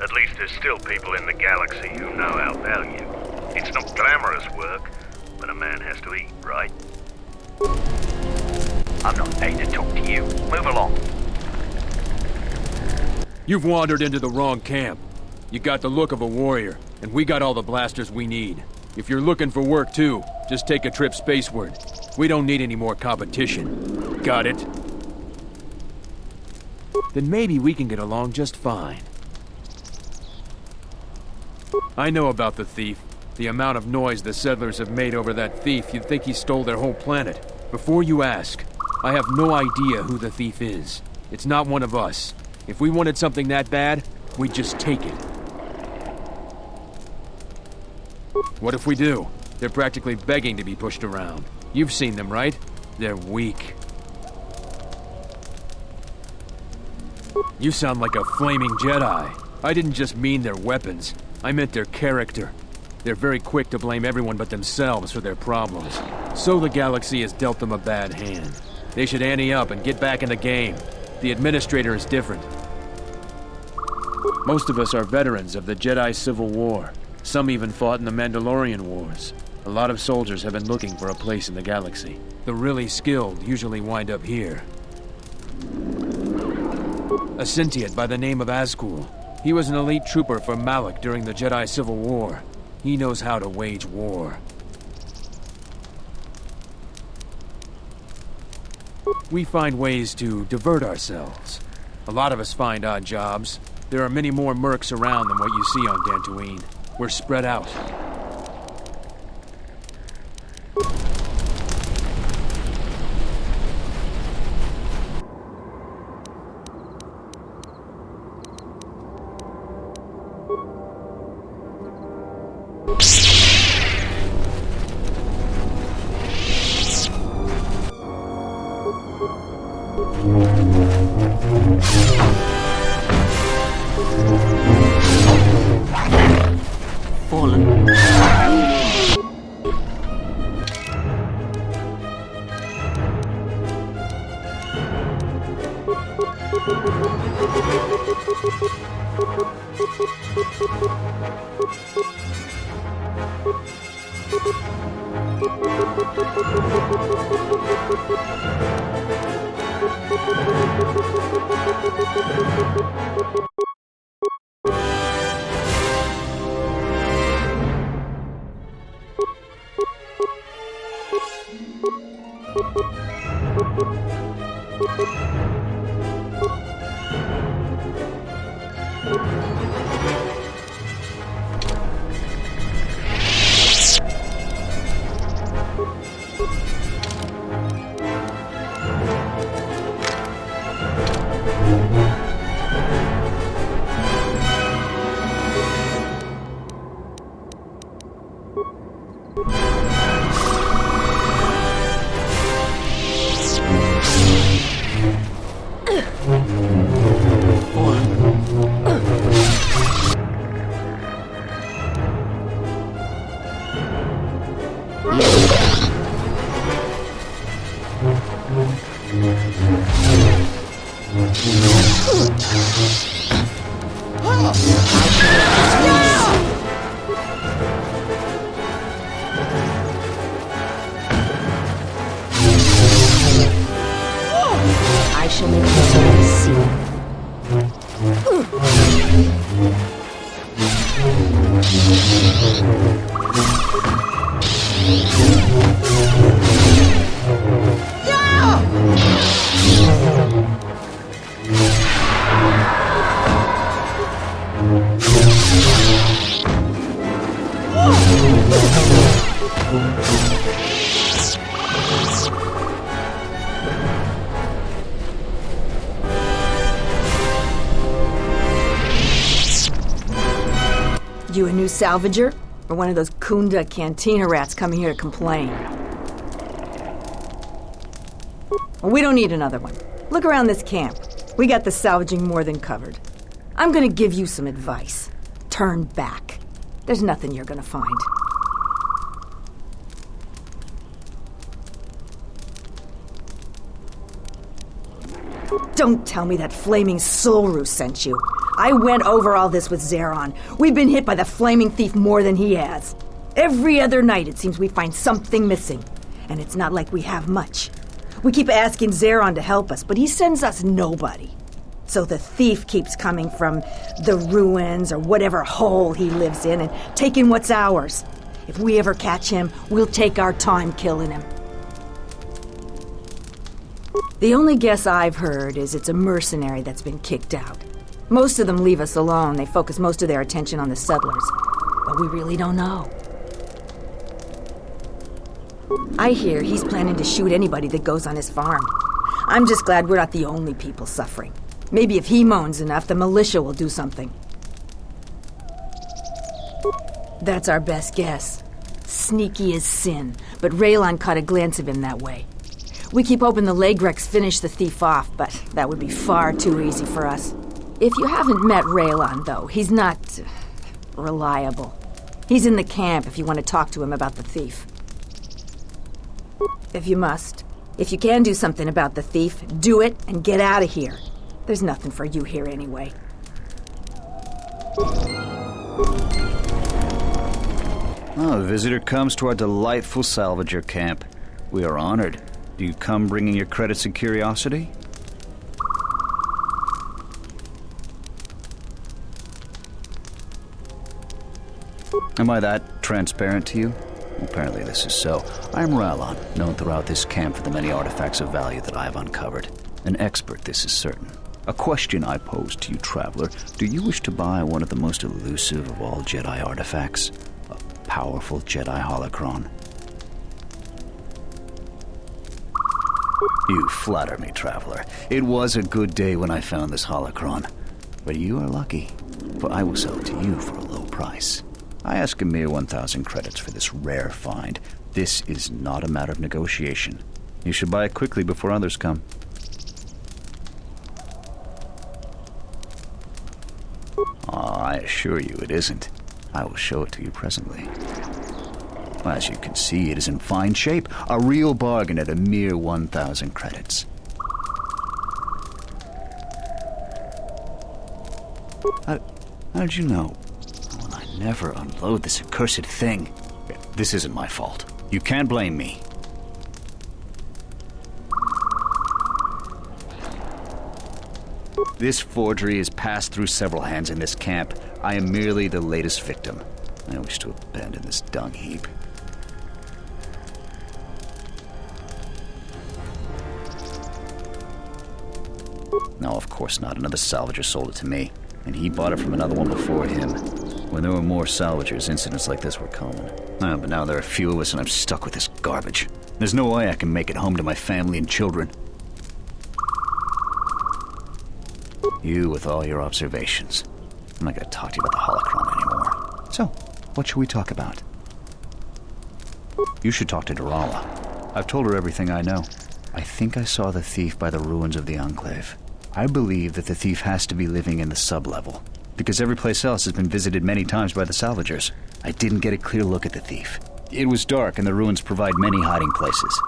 At least there's still people in the galaxy who know our value. It's not glamorous work, but a man has to eat, right? I'm not paid to talk to you. Move along. You've wandered into the wrong camp. You got the look of a warrior, and we got all the blasters we need. If you're looking for work too, just take a trip spaceward. We don't need any more competition. Got it? Then maybe we can get along just fine. I know about the thief. The amount of noise the settlers have made over that thief, you'd think he stole their whole planet. Before you ask, I have no idea who the thief is. It's not one of us. If we wanted something that bad, we'd just take it. What if we do? They're practically begging to be pushed around. You've seen them, right? They're weak. You sound like a flaming Jedi. I didn't just mean their weapons. I meant their character. They're very quick to blame everyone but themselves for their problems. So the galaxy has dealt them a bad hand. They should ante up and get back in the game. The administrator is different. Most of us are veterans of the Jedi Civil War. Some even fought in the Mandalorian Wars. A lot of soldiers have been looking for a place in the galaxy. The really skilled usually wind up here. A sentient by the name of Azkul. He was an elite trooper for Malak during the Jedi Civil War. He knows how to wage war. We find ways to divert ourselves. A lot of us find odd jobs. There are many more mercs around than what you see on Dantooine. We're spread out. I shall make history see. You a new salvager? Or one of those Kunda cantina rats coming here to complain? Well, we don't need another one. Look around this camp. We got the salvaging more than covered. I'm gonna give you some advice. Turn back. There's nothing you're gonna find. Don't tell me that flaming Solru sent you. I went over all this with Zeron. We've been hit by the flaming thief more than he has. Every other night it seems we find something missing. And it's not like we have much. We keep asking Zeron to help us, but he sends us nobody. So the thief keeps coming from the ruins or whatever hole he lives in and taking what's ours. If we ever catch him, we'll take our time killing him. The only guess I've heard is it's a mercenary that's been kicked out. Most of them leave us alone. They focus most of their attention on the settlers. But we really don't know. I hear he's planning to shoot anybody that goes on his farm. I'm just glad we're not the only people suffering. Maybe if he moans enough, the militia will do something. That's our best guess. Sneaky as sin, but Raylon caught a glance of him that way. We keep hoping the Legrex finish the thief off, but that would be far too easy for us. If you haven't met Raylon, though, he's not reliable. He's in the camp if you want to talk to him about the thief. If you must. If you can do something about the thief, do it and get out of here. There's nothing for you here anyway. Oh, a visitor comes to our delightful salvager camp. We are honored. Do you come bringing your credits and curiosity? Am I that transparent to you? Apparently this is so. I am Rallon, known throughout this camp for the many artifacts of value that I have uncovered. An expert, this is certain. A question I pose to you, traveler. Do you wish to buy one of the most elusive of all Jedi artifacts? A powerful Jedi holocron? You flatter me, traveler. It was a good day when I found this holocron. But you are lucky, for I will sell it to you for a low price. I ask a mere 1,000 credits for this rare find. This is not a matter of negotiation. You should buy it quickly before others come. I assure you it isn't. I will show it to you presently. As you can see, it is in fine shape. A real bargain at a mere 1,000 credits. How did you know? Well, I never unload this accursed thing. This isn't my fault. You can't blame me. This forgery has passed through several hands in this camp. I am merely the latest victim. I wish to abandon this dung heap. No, of course not. Another salvager sold it to me, and he bought it from another one before him. When there were more salvagers, incidents like this were common. But now there are few of us, and I'm stuck with this garbage. There's no way I can make it home to my family and children. You with all your observations. I'm not going to talk to you about the holocron anymore. So, what should we talk about? You should talk to Durala. I've told her everything I know. I think I saw the thief by the ruins of the Enclave. I believe that the thief has to be living in the sub-level, because every place else has been visited many times by the salvagers. I didn't get a clear look at the thief. It was dark, and the ruins provide many hiding places.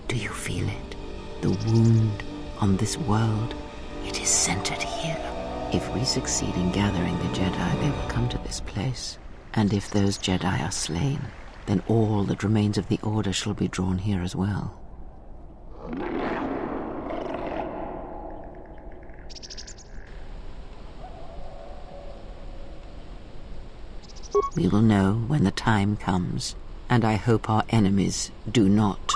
Do you feel it? The wound on this world, it is centered here. If we succeed in gathering the Jedi, they will come to this place. And if those Jedi are slain, then all that remains of the Order shall be drawn here as well. We will know when the time comes, and I hope our enemies do not.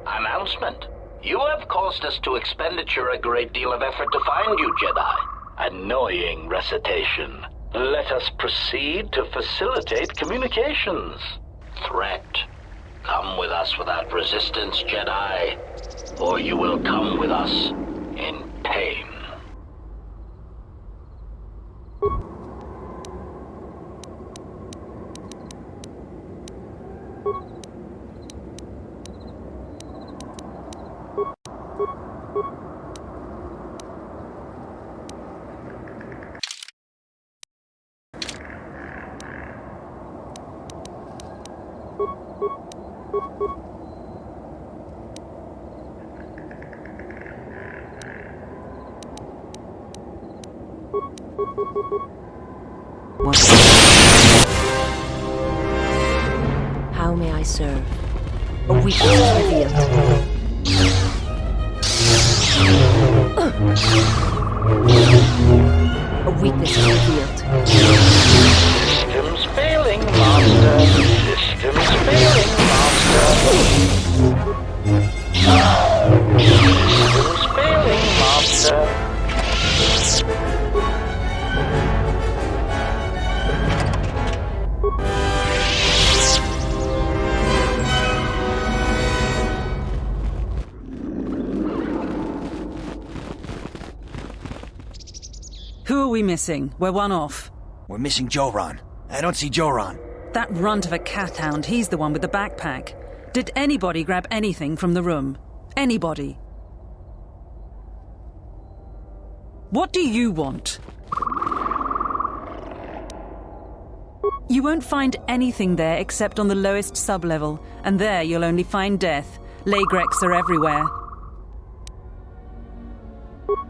Announcement. You have caused us to expenditure a great deal of effort to find you, Jedi. Annoying recitation. Let us proceed to facilitate communications. Threat. Come with us without resistance, Jedi, or you will come with us in pain. What? How may I serve? A weakness revealed. A weakness revealed. Systems failing, master. Systems failing, master. Systems failing, master. Who are we missing? We're one off. We're missing Joran. I don't see Joran. That runt of a cat hound, he's the one with the backpack. Did anybody grab anything from the room? Anybody? What do you want? You won't find anything there except on the lowest sub-level, and there you'll only find death. Lagreks are everywhere.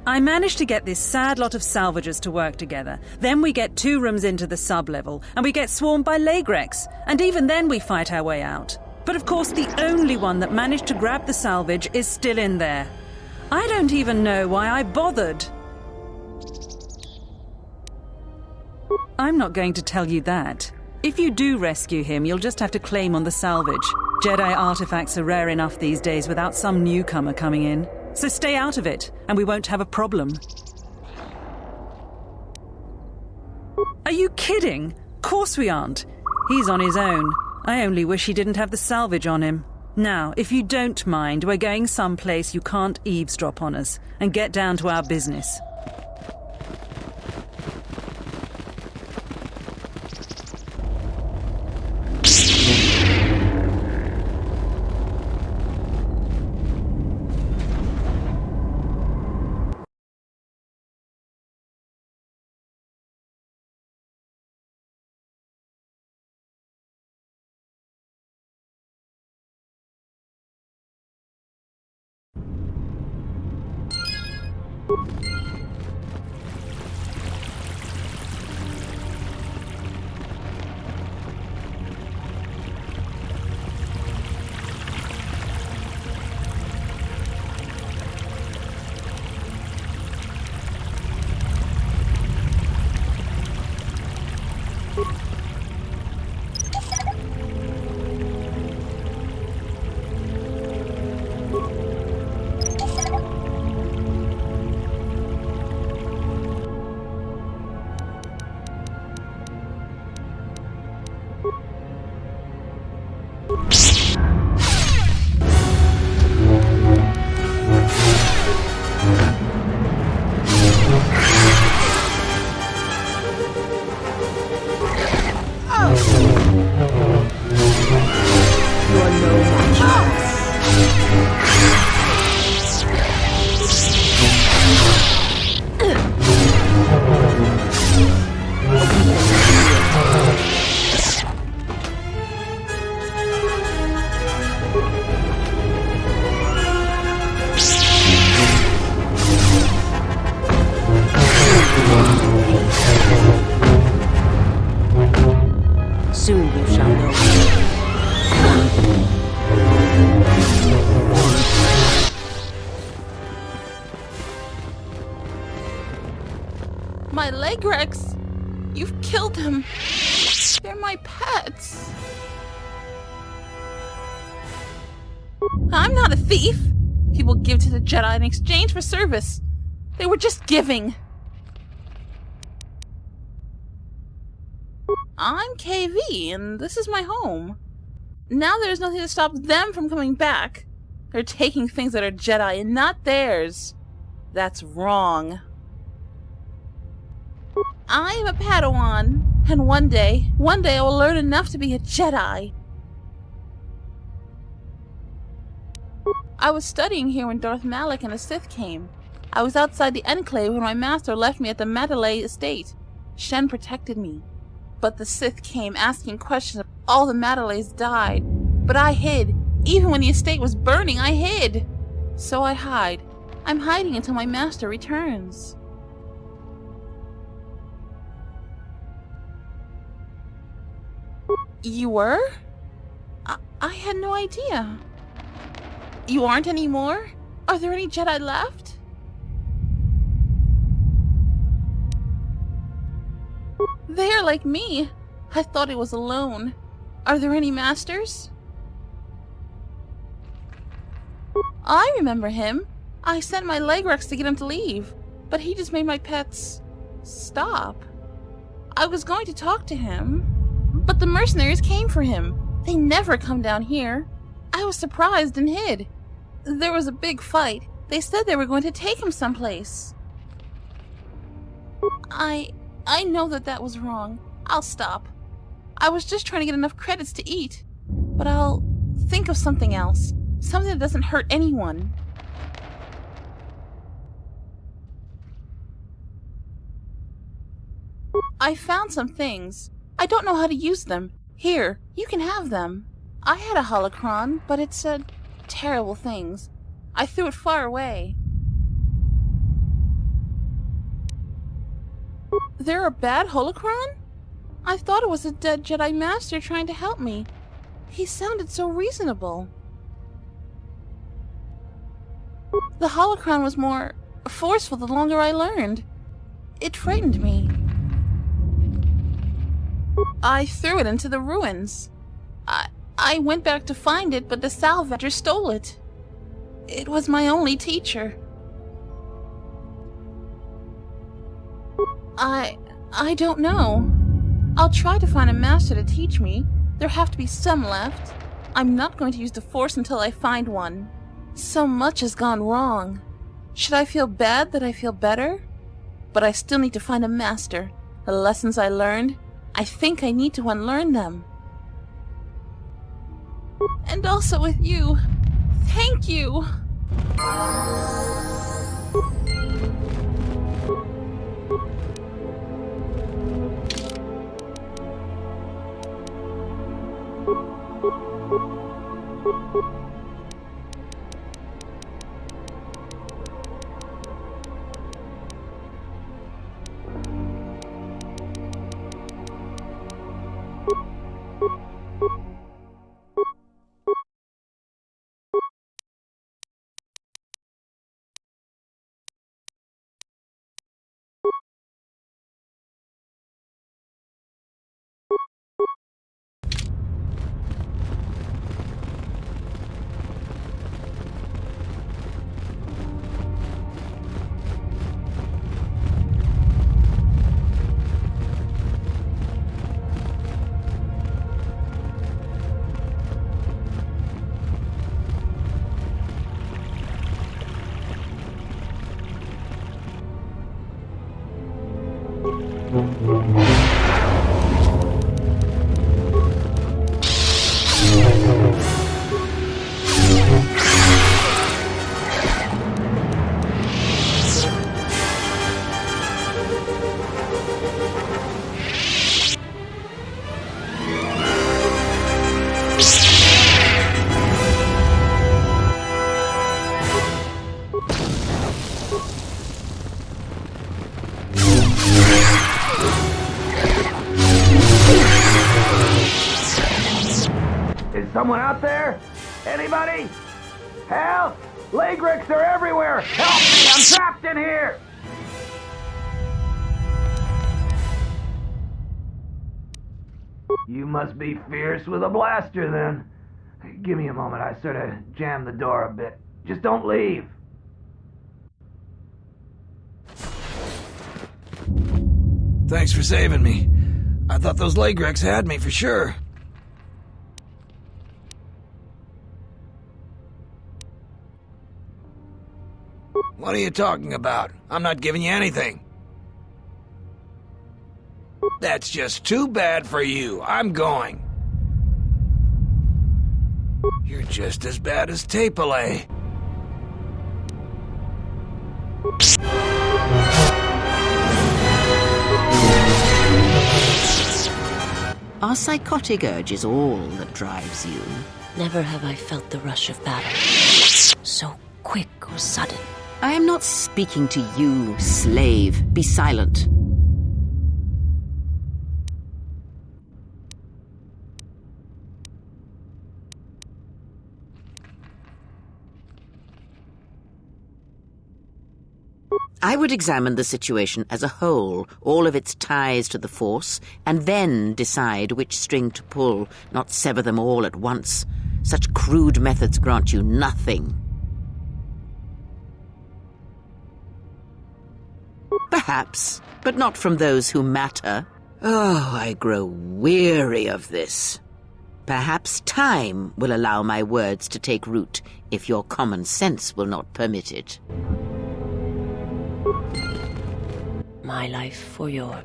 I managed to get this sad lot of salvagers to work together. Then we get 2 rooms into the sub-level, and we get swarmed by Lagreks. And even then we fight our way out. But of course the only one that managed to grab the salvage is still in there. I don't even know why I bothered. I'm not going to tell you that. If you do rescue him, you'll just have to claim on the salvage. Jedi artifacts are rare enough these days without some newcomer coming in. So stay out of it, and we won't have a problem. Are you kidding? Course we aren't. He's on his own. I only wish he didn't have the salvage on him. Now, if you don't mind, we're going someplace you can't eavesdrop on us, and get down to our business. Soon you shall know. My Lagreks! You've killed them! They're my pets! I'm not a thief! People give to the Jedi in exchange for service. They were just giving. I'm KV, and this is my home. Now there's nothing to stop them from coming back. They're taking things that are Jedi and not theirs. That's wrong. I am a Padawan, and one day I will learn enough to be a Jedi. I was studying here when Darth Malak and the Sith came. I was outside the Enclave when my master left me at the Mandalay estate. Shen protected me. But the Sith came asking questions. All the Mandalays died. But I hid. Even when the estate was burning, I hid. So I hide. I'm hiding until my master returns. You were? I had no idea. You aren't anymore? Are there any Jedi left? They're like me. I thought I was alone. Are there any masters? I remember him. I sent my Legrex to get him to leave, but he just made my pets stop. I was going to talk to him, but the mercenaries came for him. They never come down here. I was surprised and hid. There was a big fight. They said they were going to take him someplace. I know that was wrong. I'll stop. I was just trying to get enough credits to eat. But I'll think of something else. Something that doesn't hurt anyone. I found some things. I don't know how to use them. Here, you can have them. I had a holocron, but it said terrible things. I threw it far away. They're a bad holocron? I thought it was a dead Jedi Master trying to help me. He sounded so reasonable. The holocron was more forceful the longer I learned. It frightened me. I threw it into the ruins. I went back to find it, but the salvager stole it. It was my only teacher. I don't know. I'll try to find a master to teach me. There have to be some left. I'm not going to use the Force until I find one. So much has gone wrong. Should I feel bad that I feel better? But I still need to find a master. The lessons I learned, I think I need to unlearn them. And also with you. Thank you! Someone out there? Anybody? Help! Legrex are everywhere! Help me! I'm trapped in here! You must be fierce with a blaster, then. Give me a moment. I sort of jammed the door a bit. Just don't leave. Thanks for saving me. I thought those Legrex had me for sure. What are you talking about? I'm not giving you anything. That's just too bad for you. I'm going. You're just as bad as Tapele. Are psychotic urges all that drives you? Never have I felt the rush of battle. So quick or sudden. I am not speaking to you, slave. Be silent. I would examine the situation as a whole, all of its ties to the Force, and then decide which string to pull, not sever them all at once. Such crude methods grant you nothing. Perhaps, but not from those who matter. Oh, I grow weary of this. Perhaps time will allow my words to take root, if your common sense will not permit it. My life for your...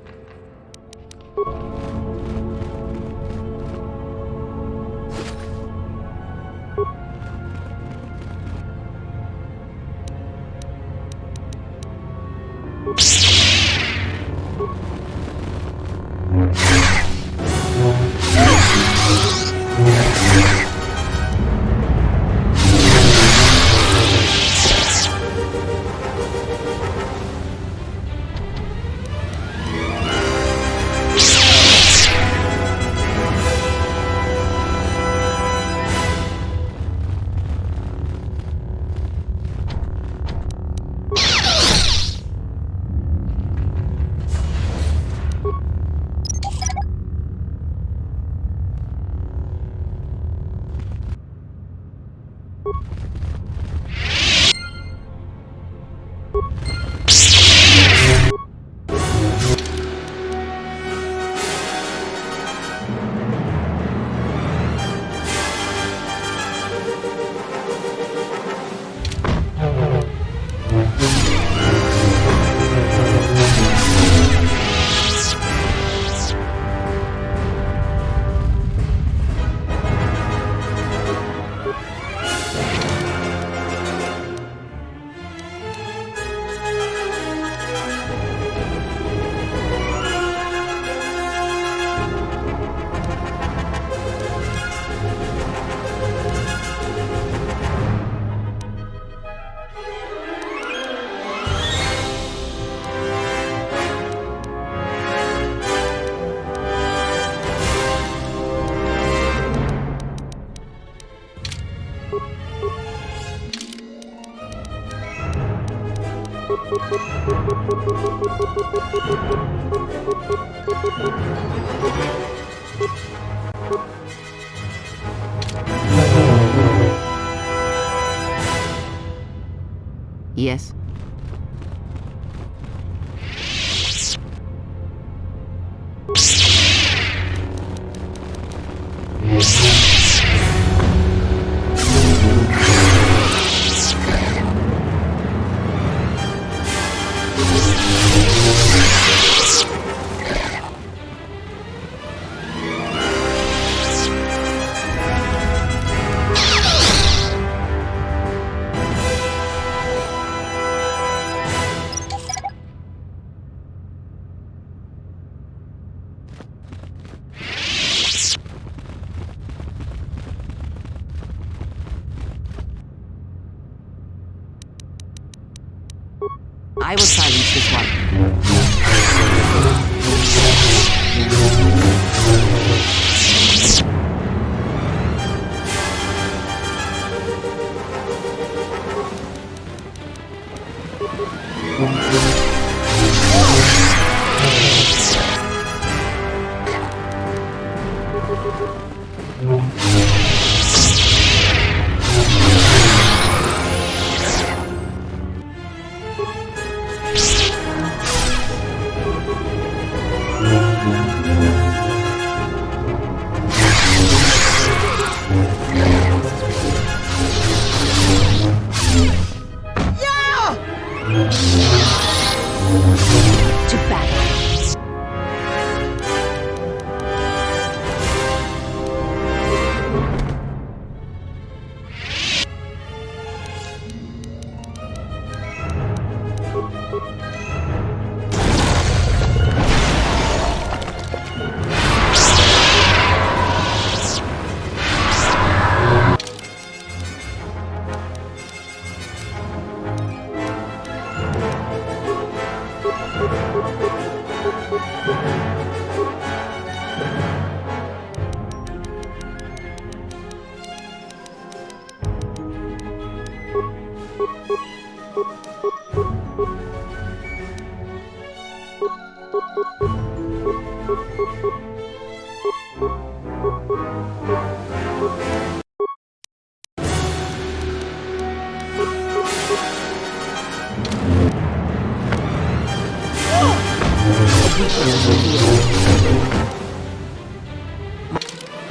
Yes? I will silence this to battle.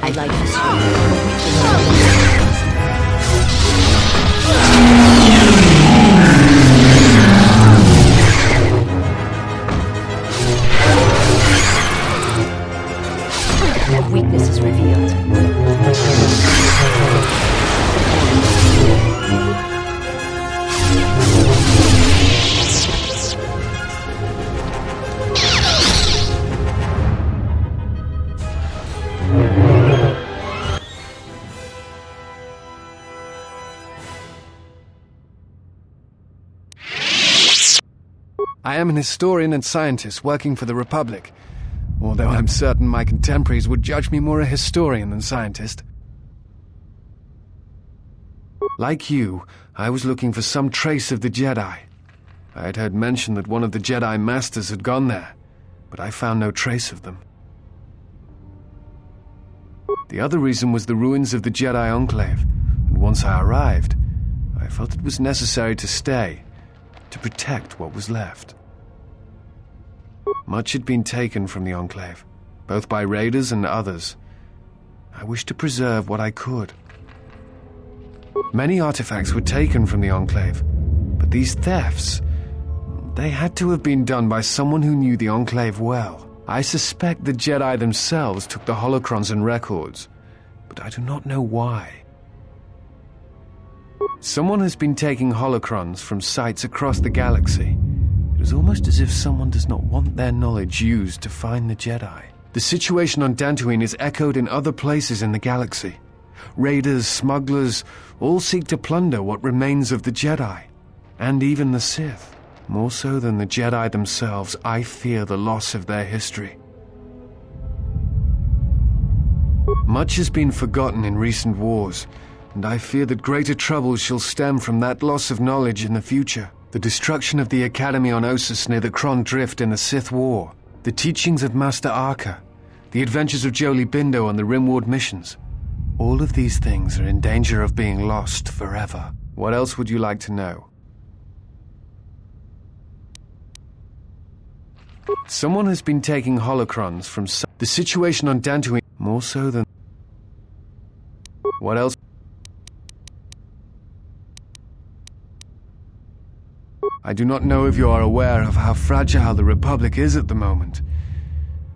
I like this. Your weakness is revealed. I am an historian and scientist working for the Republic, although I'm certain my contemporaries would judge me more a historian than scientist. Like you, I was looking for some trace of the Jedi. I had heard mention that one of the Jedi Masters had gone there, but I found no trace of them. The other reason was the ruins of the Jedi Enclave, and once I arrived, I felt it was necessary to stay, to protect what was left. Much had been taken from the Enclave, both by raiders and others. I wished to preserve what I could. Many artifacts were taken from the Enclave, but these thefts, they had to have been done by someone who knew the Enclave well. I suspect the Jedi themselves took the holocrons and records, but I do not know why. Someone has been taking holocrons from sites across the galaxy. It is almost as if someone does not want their knowledge used to find the Jedi. The situation on Dantooine is echoed in other places in the galaxy. Raiders, smugglers, all seek to plunder what remains of the Jedi, and even the Sith. More so than the Jedi themselves, I fear the loss of their history. Much has been forgotten in recent wars, and I fear that greater troubles shall stem from that loss of knowledge in the future. The destruction of the Academy on Ossus near the Kron Drift in the Sith War, the teachings of Master Arca, the adventures of Jolee Bindo on the Rimward missions. All of these things are in danger of being lost forever. What else would you like to know? Someone has been taking holocrons from the situation on Dantooine, more so than... What else? I do not know if you are aware of how fragile the Republic is at the moment.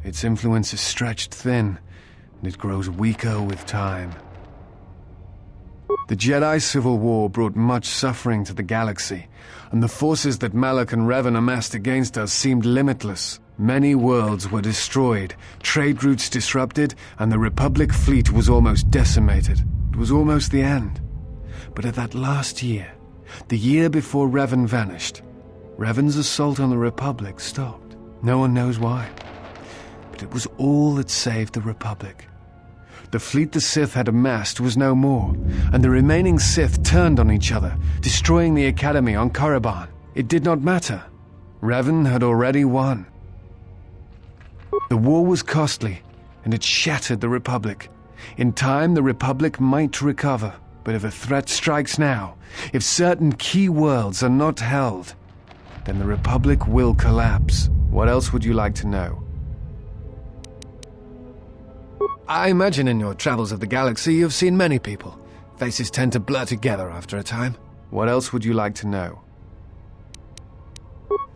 Its influence is stretched thin, and it grows weaker with time. The Jedi Civil War brought much suffering to the galaxy, and the forces that Malak and Revan amassed against us seemed limitless. Many worlds were destroyed, trade routes disrupted, and the Republic fleet was almost decimated. It was almost the end. But at that last year, the year before Revan vanished, Revan's assault on the Republic stopped. No one knows why. But it was all that saved the Republic. The fleet the Sith had amassed was no more, and the remaining Sith turned on each other, destroying the Academy on Korriban. It did not matter. Revan had already won. The war was costly, and it shattered the Republic. In time, the Republic might recover, but if a threat strikes now, if certain key worlds are not held, then the Republic will collapse. What else would you like to know? I imagine in your travels of the galaxy you've seen many people. Faces tend to blur together after a time. What else would you like to know?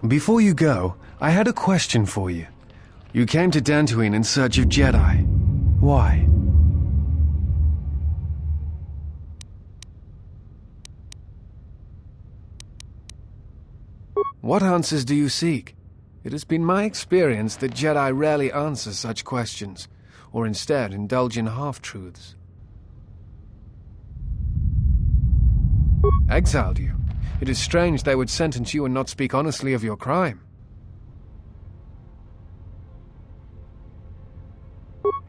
Before you go, I had a question for you. You came to Dantooine in search of Jedi. Why? What answers do you seek? It has been my experience that Jedi rarely answer such questions, or instead indulge in half-truths. Exiled you? It is strange they would sentence you and not speak honestly of your crime.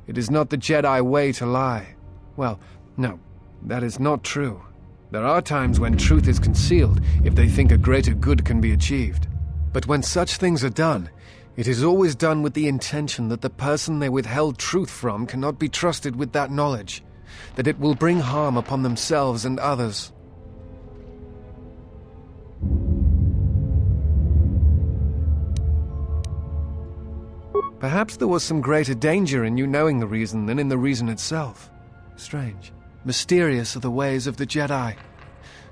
It is not the Jedi way to lie. Well, no, that is not true. There are times when truth is concealed if they think a greater good can be achieved. But when such things are done, it is always done with the intention that the person they withheld truth from cannot be trusted with that knowledge, that it will bring harm upon themselves and others. Perhaps there was some greater danger in you knowing the reason than in the reason itself. Strange. Mysterious are the ways of the Jedi.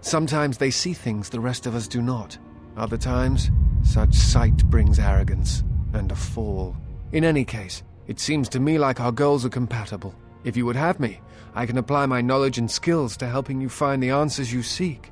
Sometimes they see things the rest of us do not. Other times, such sight brings arrogance and a fall. In any case, it seems to me like our goals are compatible. If you would have me, I can apply my knowledge and skills to helping you find the answers you seek.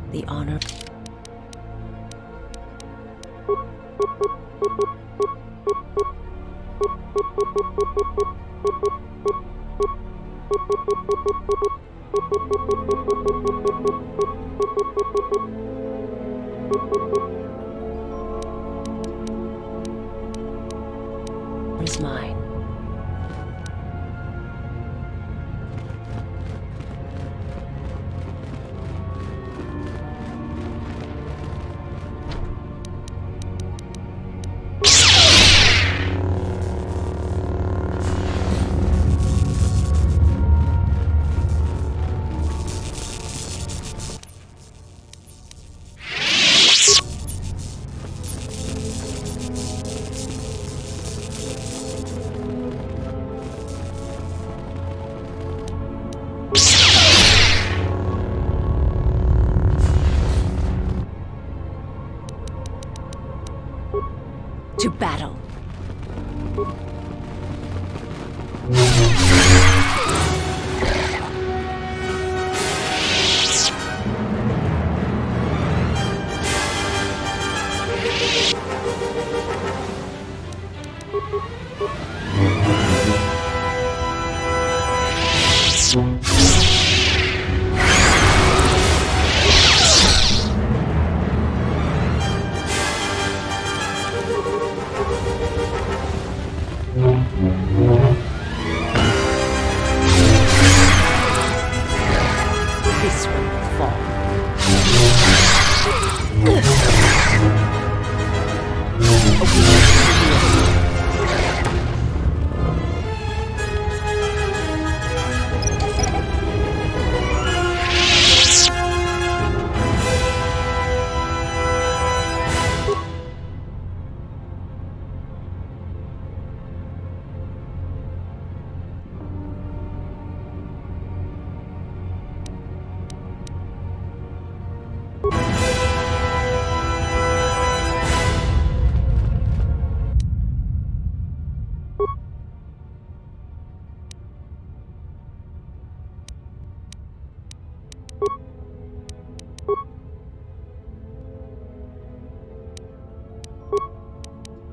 The honor. Is mine. To battle. This one will fall.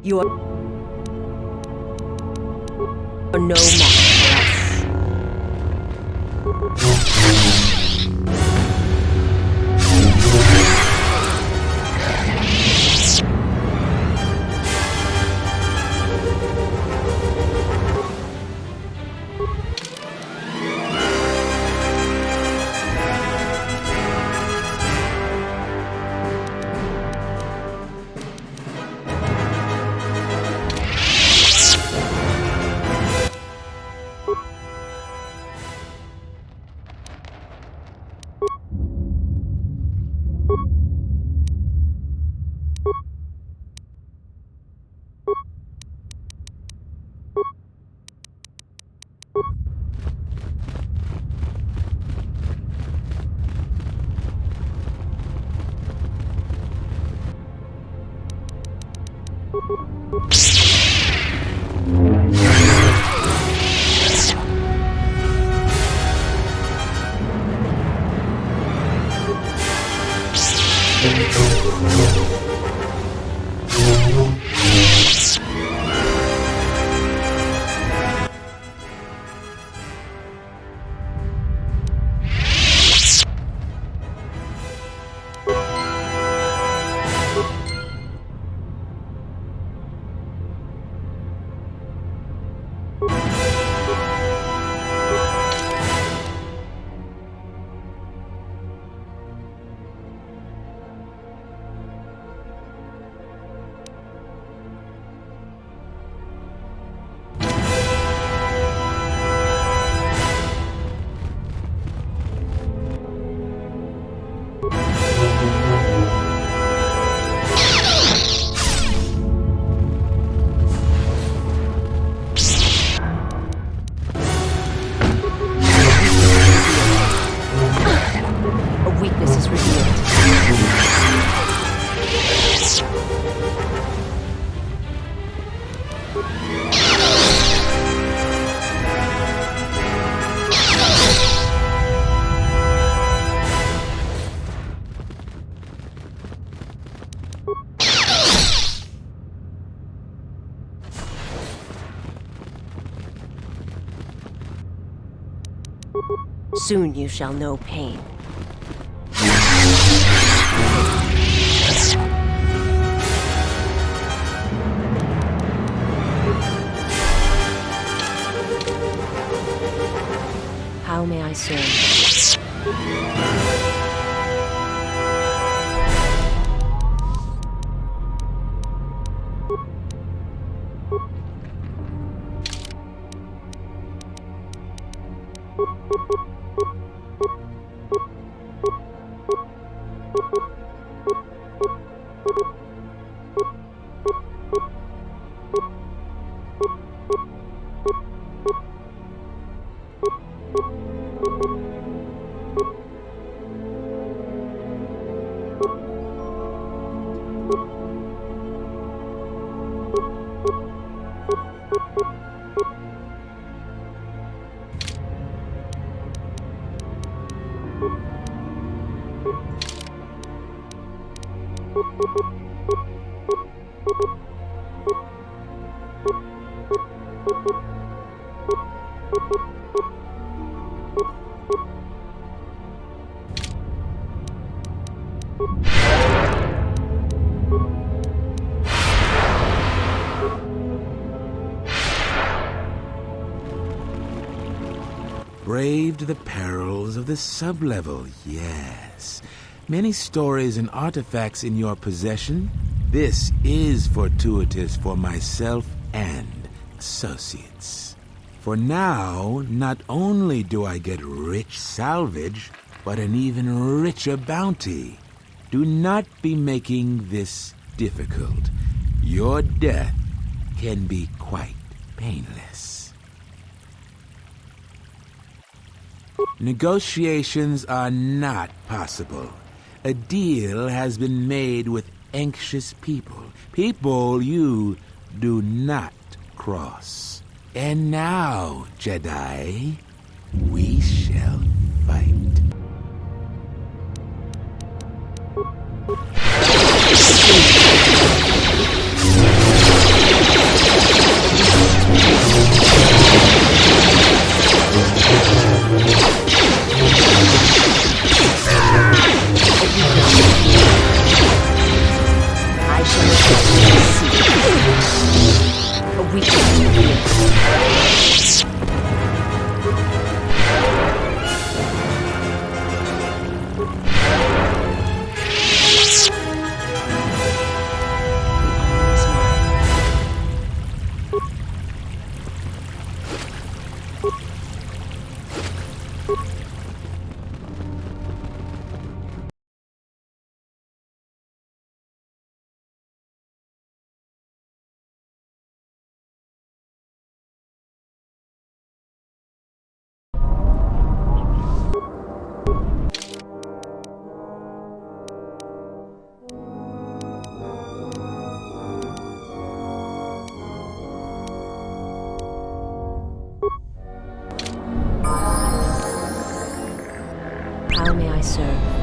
You are no match for us. A weakness is revealed. Soon you shall know pain. How may I serve? Braved the perils of the sublevel, yes. Many stories and artifacts in your possession. This is fortuitous for myself and associates. For now, not only do I get rich salvage, but an even richer bounty. Do not be making this difficult. Your death can be quite painless. Negotiations are not possible. A deal has been made with anxious people. People you do not cross. And now, Jedi, we shall fight. serve?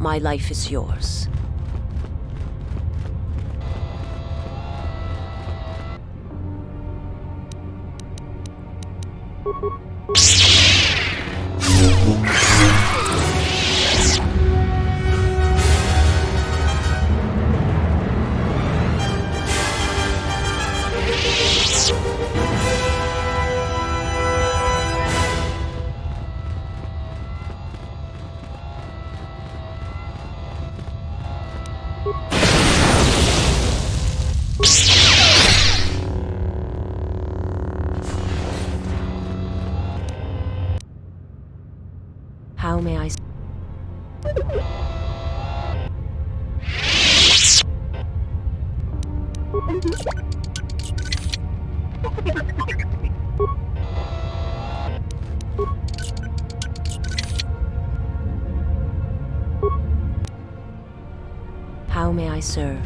My life is yours. How may I... How may I serve?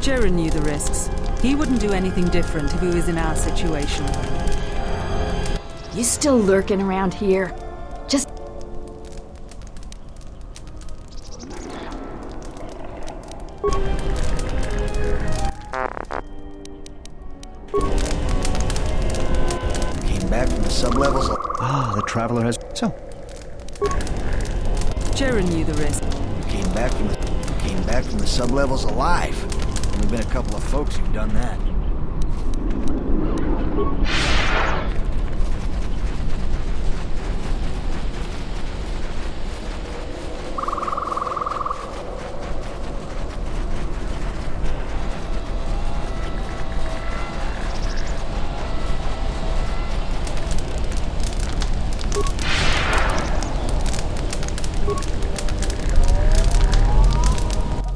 Jaren knew the risks. He wouldn't do anything different if he was in our situation. You still lurking around here? Just... Came back from the sublevels. Ah, the Traveler has... So, Jaren knew the risk. Came back from the sublevels alive. There've been a couple of folks who've done that.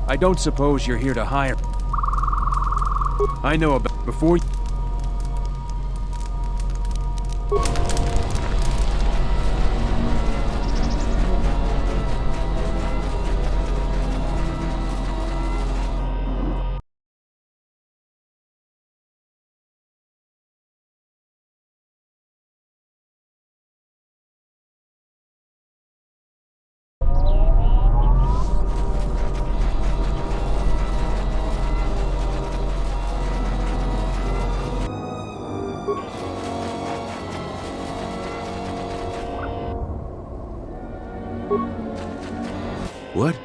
I don't suppose you're here to hire. I know about before. What?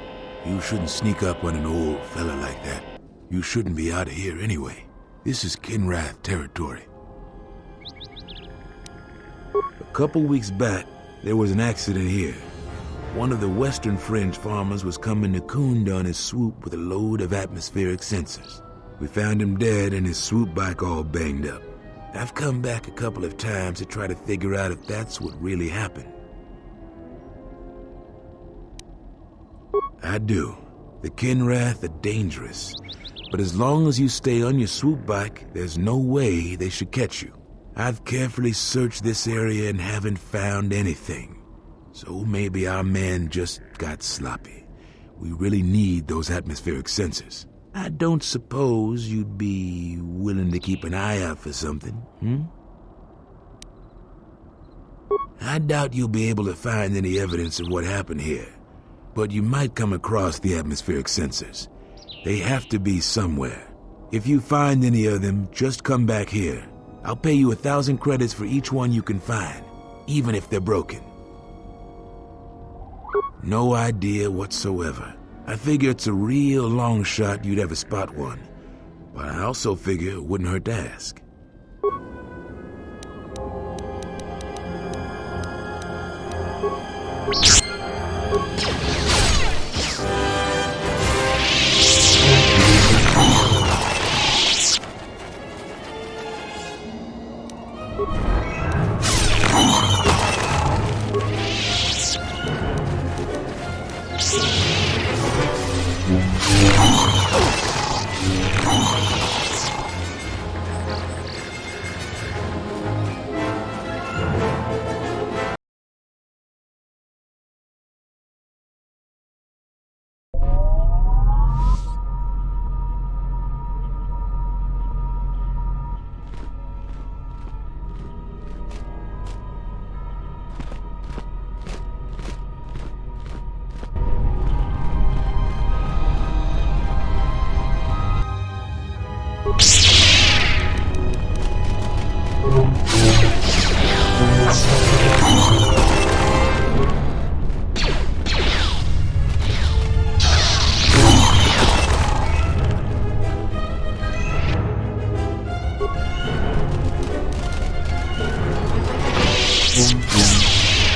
You shouldn't sneak up on an old fella like that. You shouldn't be out of here anyway. This is Kinrath territory. A couple weeks back, there was an accident here. One of the Western Fringe farmers was coming to Kunda on his swoop with a load of atmospheric sensors. We found him dead and his swoop bike all banged up. I've come back a couple of times to try to figure out if that's what really happened. I do. The Kinrath are dangerous, but as long as you stay on your swoop bike, there's no way they should catch you. I've carefully searched this area and haven't found anything. So maybe our man just got sloppy. We really need those atmospheric sensors. I don't suppose you'd be willing to keep an eye out for something, I doubt you'll be able to find any evidence of what happened here, but you might come across the atmospheric sensors. They have to be somewhere. If you find any of them, just come back here. I'll pay you 1,000 credits for each one you can find, even if they're broken. No idea whatsoever. I figure it's a real long shot you'd ever spot one, but I also figure it wouldn't hurt to ask.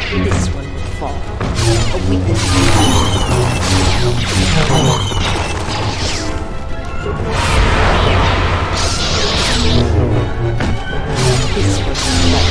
This one will fall. A weakness. This was fall.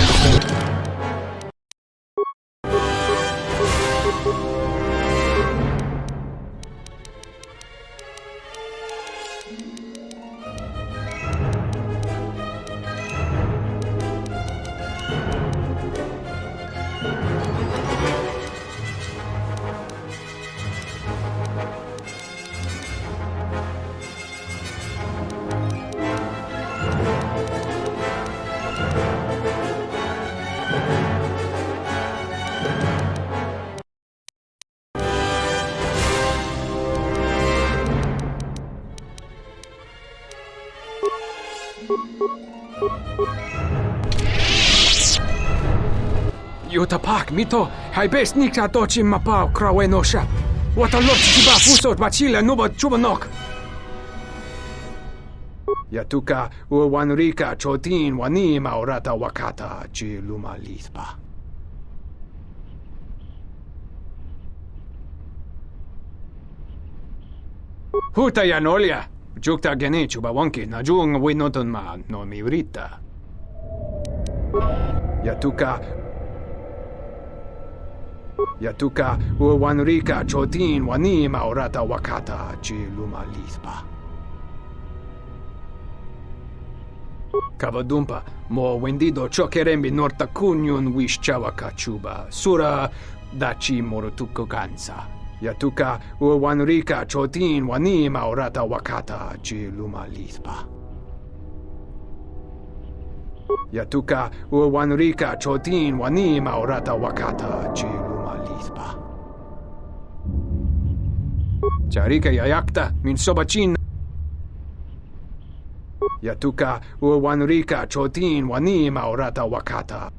Yutapak, mito, haibes nikta tochi mapao krawe no sha. Wata lorchi ba fusot bachila nuba chubanok. Yatuka uwanrika chotin wani maurata wakata chi luma lispa. Huta yanolia, jukta geni chubawanki na jung winoton ma no miurita. Yatuka uwanrika chotin wani maurata wakata chi luma lispa. Kavadumpa, mo wendido chokerembi norta kunyun wishchawaka chuba, sura dachi morutuko gansa. Yatuka uwanrika chotin wani maurata wakata chi luma lispa. Yatuka uwanrika chotin wani maurata wakata chi luma lispa. Charika yayakta min sobachin. Yatuka uwanrika chotin wani maurata wakata.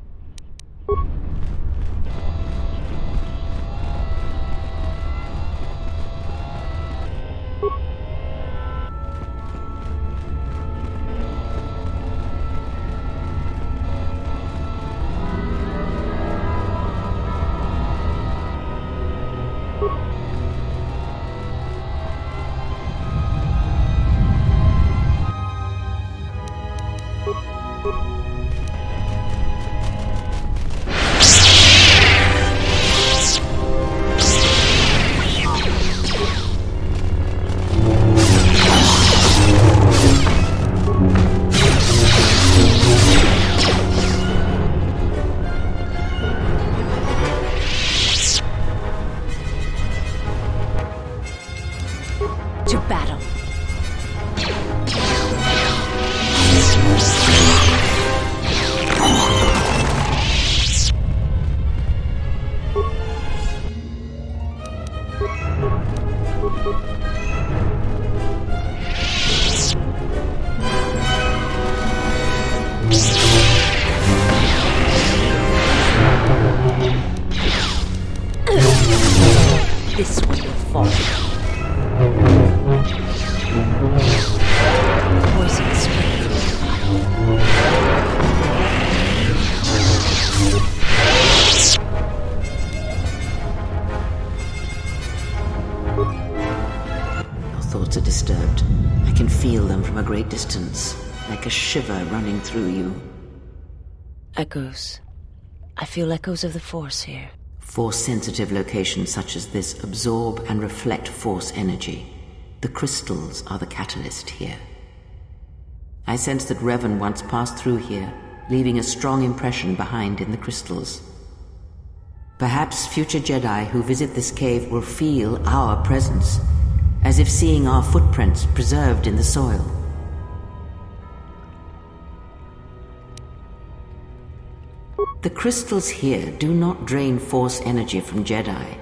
This one will fall. Poison spray from the bottle. Your thoughts are disturbed. I can feel them from a great distance, like a shiver running through you. Echoes. I feel echoes of the Force here. Force-sensitive locations such as this absorb and reflect Force energy. The crystals are the catalyst here. I sense that Revan once passed through here, leaving a strong impression behind in the crystals. Perhaps future Jedi who visit this cave will feel our presence, as if seeing our footprints preserved in the soil. The crystals here do not drain Force energy from Jedi.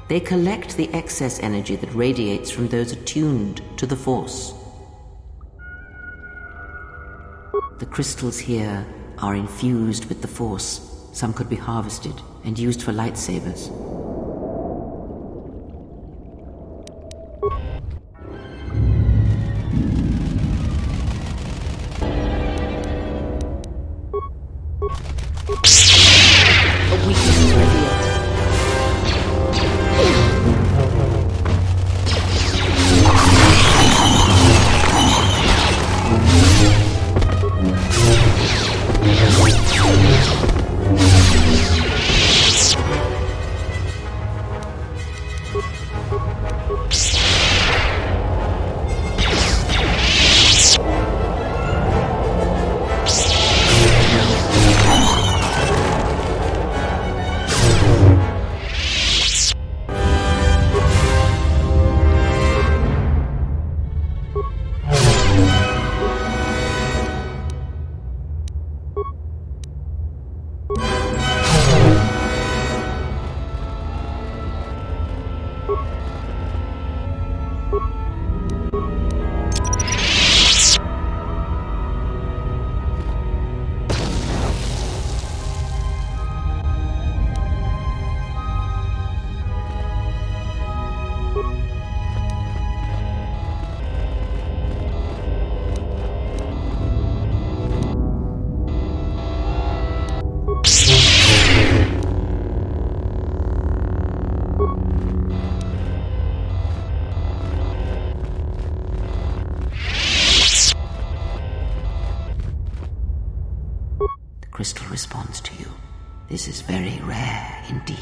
They collect the excess energy that radiates from those attuned to the Force. The crystals here are infused with the Force. Some could be harvested and used for lightsabers. A weakness is revealed. Crystal responds to you. This is very rare indeed.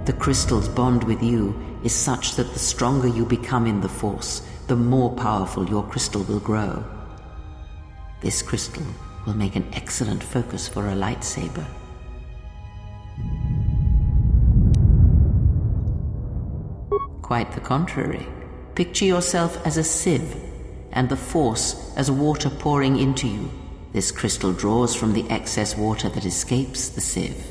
The crystal's bond with you is such that the stronger you become in the Force, the more powerful your crystal will grow. This crystal will make an excellent focus for a lightsaber. Quite the contrary. Picture yourself as a sieve, and the Force as water pouring into you. This crystal draws from the excess water that escapes the sieve.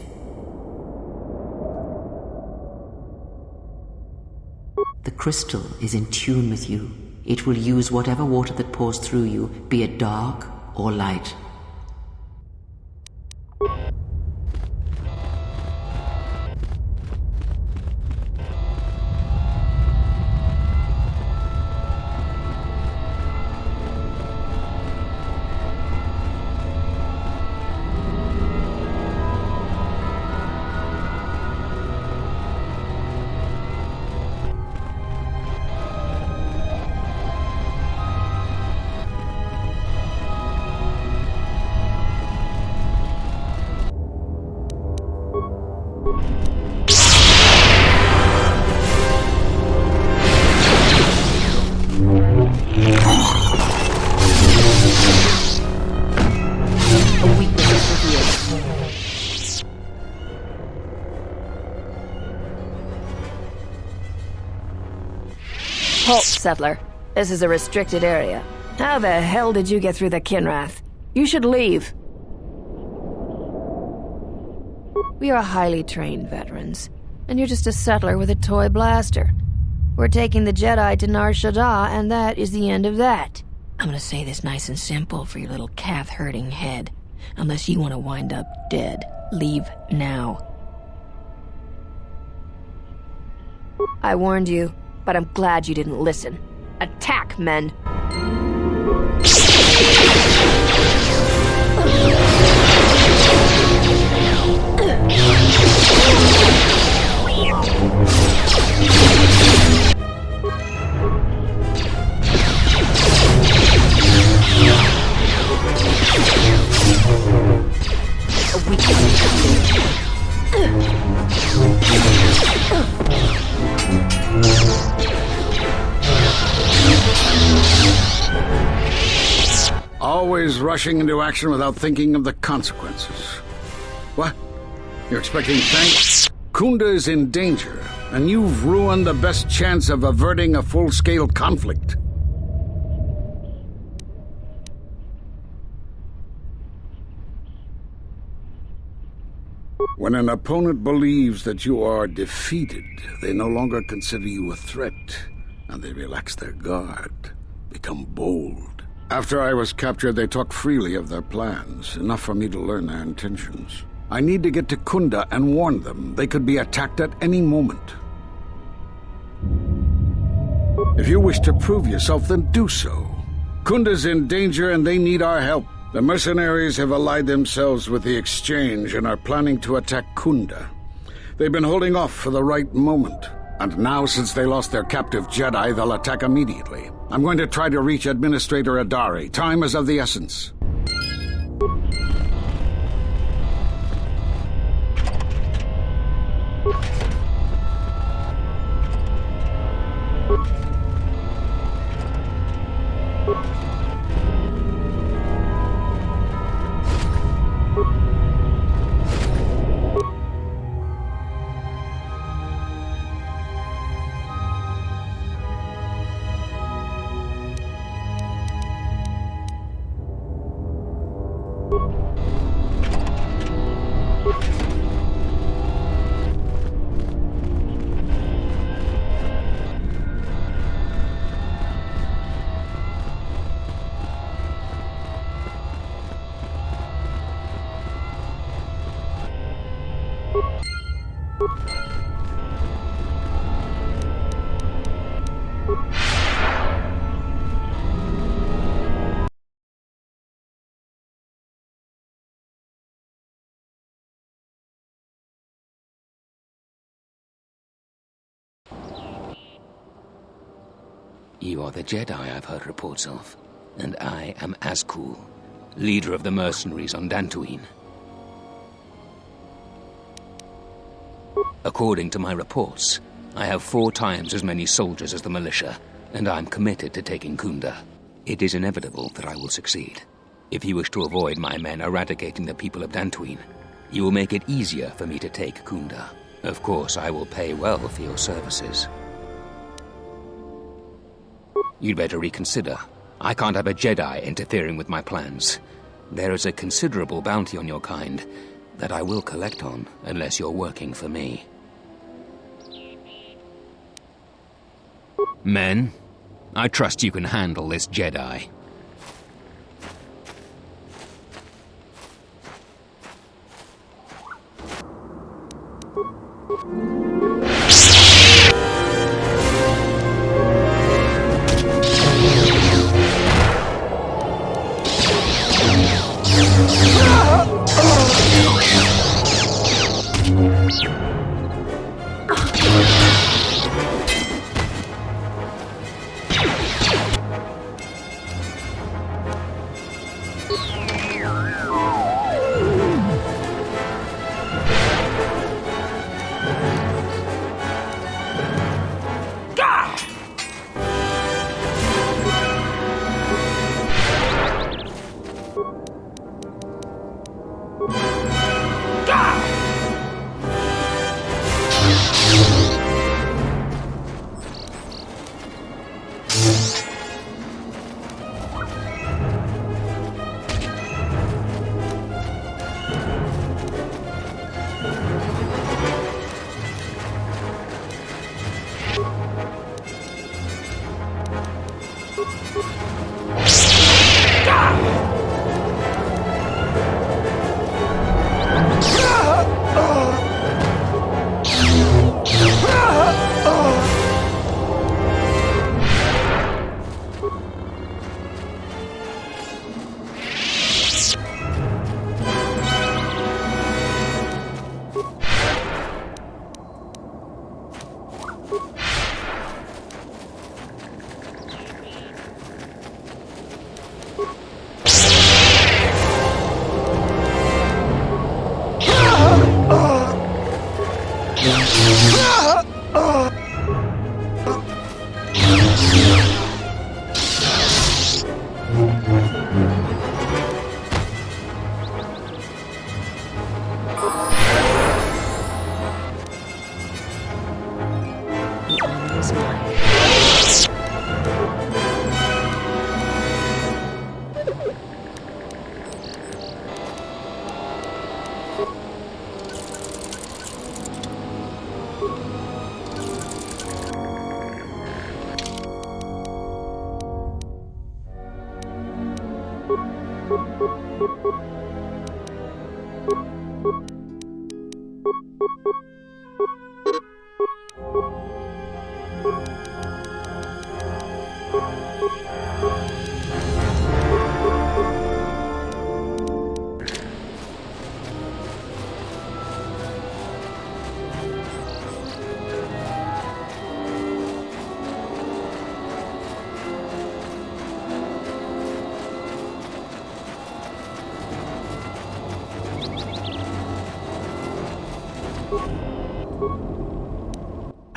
The crystal is in tune with you. It will use whatever water that pours through you, be it dark or light. Halt, Settler. This is a restricted area. How the hell did you get through the Kinrath? You should leave. We are highly trained veterans, and you're just a settler with a toy blaster. We're taking the Jedi to Nar Shaddaa, and that is the end of that. I'm gonna say this nice and simple for your little calf-hurting head. Unless you want to wind up dead, leave now. I warned you, but I'm glad you didn't listen. Attack, men! Always rushing into action without thinking of the consequences. What? You're expecting thanks? Kunda is in danger, and you've ruined the best chance of averting a full-scale conflict. When an opponent believes that you are defeated, they no longer consider you a threat, and they relax their guard, become bold. After I was captured, they talked freely of their plans, enough for me to learn their intentions. I need to get to Kunda and warn them. They could be attacked at any moment. If you wish to prove yourself, then do so. Kunda's in danger and they need our help. The mercenaries have allied themselves with the Exchange and are planning to attack Kunda. They've been holding off for the right moment. And now, since they lost their captive Jedi, they'll attack immediately. I'm going to try to reach Administrator Adari. Time is of the essence. You are the Jedi I've heard reports of, and I am Azkul, leader of the mercenaries on Dantooine. According to my reports, I have 4 times as many soldiers as the militia, and I'm committed to taking Kunda. It is inevitable that I will succeed. If you wish to avoid my men eradicating the people of Dantooine, you will make it easier for me to take Kunda. Of course, I will pay well for your services. You'd better reconsider. I can't have a Jedi interfering with my plans. There is a considerable bounty on your kind that I will collect on unless you're working for me. Men, I trust you can handle this Jedi.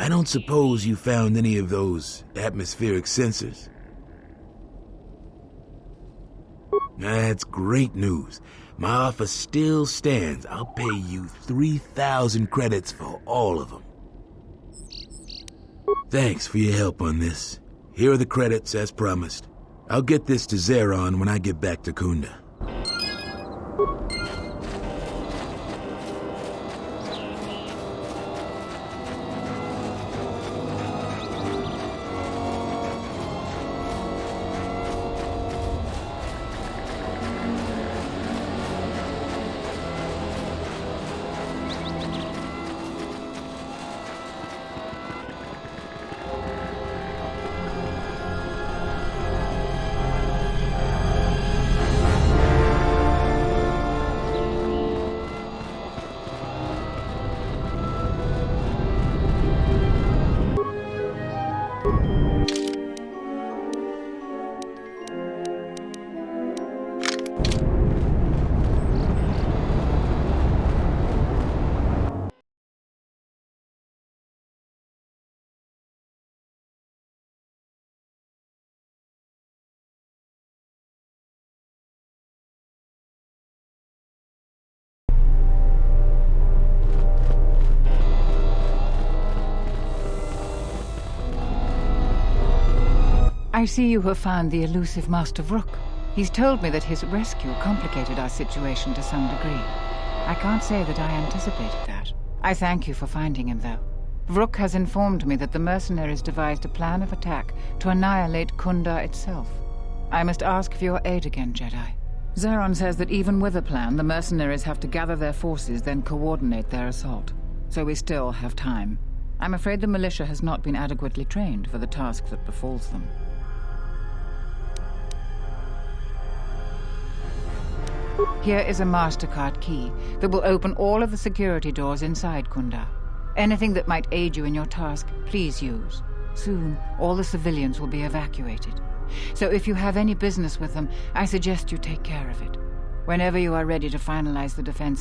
I don't suppose you found any of those atmospheric sensors? That's great news. My offer still stands. I'll pay you 3,000 credits for all of them. Thanks for your help on this. Here are the credits as promised. I'll get this to Zeron when I get back to Kunda. I see you have found the elusive Master Vrook. He's told me that his rescue complicated our situation to some degree. I can't say that I anticipated that. I thank you for finding him, though. Vrook has informed me that the mercenaries devised a plan of attack to annihilate Kunda itself. I must ask for your aid again, Jedi. Zeron says that even with a plan, the mercenaries have to gather their forces, then coordinate their assault. So we still have time. I'm afraid the militia has not been adequately trained for the task that befalls them. Here is a MasterCard key that will open all of the security doors inside Kunda. Anything that might aid you in your task, please use. Soon, all the civilians will be evacuated. So if you have any business with them, I suggest you take care of it. Whenever you are ready to finalize the defense